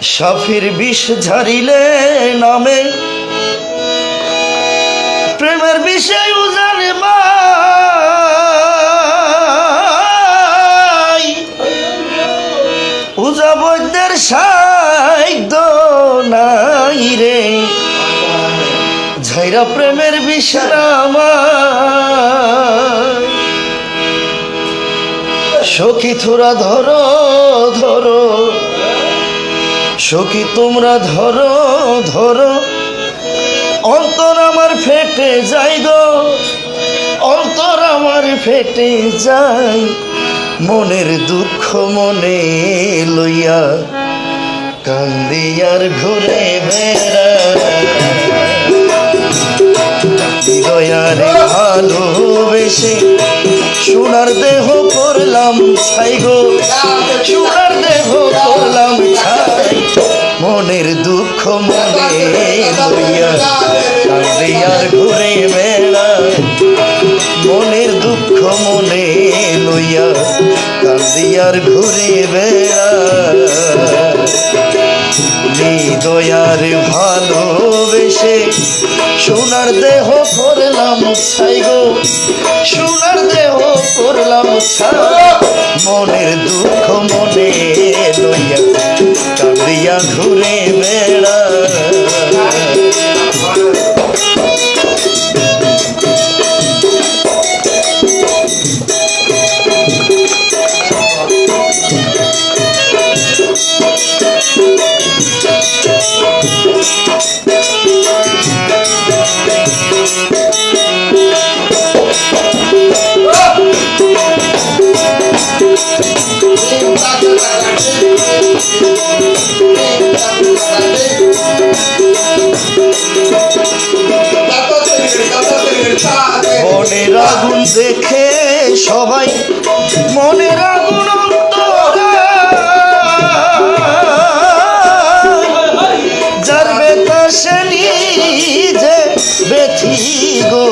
সাফির বিষ ঝারিলে নামে প্রেমের বিষয় উজানে মাই উজা বৈদ্যের সাইদ নাই রে ঝাইরা প্রেমের বিষরামা সখী তোরা ধরো ধরো সখী তোমরা ধরো ধরো অন্তর আমার ফেটে যাই গো অন্তর আমার ফেটে যাই মনের দুঃখ মনে লইয়া কান্দি আর ঘুরে বেড়া হৃদয়ারে ভালোবেসে সোনার দেহ করলাম ছাই গো সোনার দেহ করলাম ছাই মনের দুঃখ মনে লইয়া কাঁদে আর ঘুরে বেড়া মনের দুঃখ মনে লইয়া কাঁদে আর ঘুরে বেড়া হৃদয়ার ভালোবেসে সোনার দেহ করলাম ছাই গো সোনার দেহ করলাম ছাই মনের দুঃখ মনে লইয়া কাঁদিয়া ঘুরে বেড়া মনের আগুন দেখে সবাই মনের আগুন যার বেতা সে নিজে বেথি গো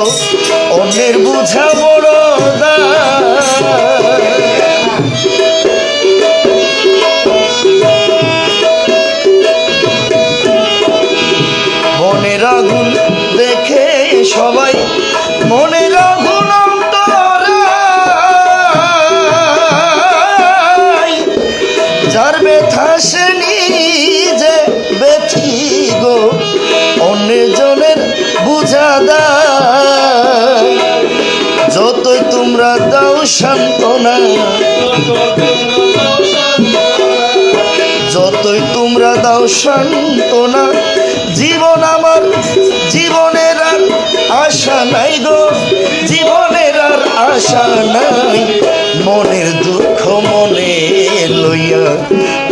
অন্যের বুঝা বড় মনের আগুন দেখে সবাই মনের আগুন যার ব্যথা সে নিজে বেথি গো অন্যের জনের বুঝা দায় যতই তোমরা দাও সান্ত্বনা যতই তোমরা দাও সান্ত্বনা জীবন আমার জীবনের আর আশা নাই গো জীবনের আর আশা নাই মনের দুঃখ মনে লইয়া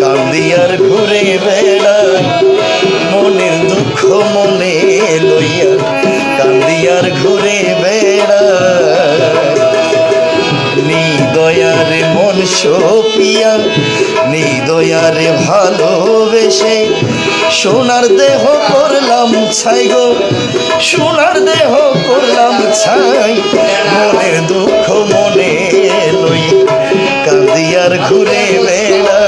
কান্দি আর ঘুরে বেড়াই মনের দুঃখ মনে লইয়া কান্দি আর ঘুরে বেড়াই নিদয়ারে মন সপিয়া নিদয়ারে ভালোবেসে সোনার দেহ করলাম ছাই গো সোনার দেহ করলাম ছাই মনের দুঃখ মনে লই কাঁদি আর ঘুরে বেড়া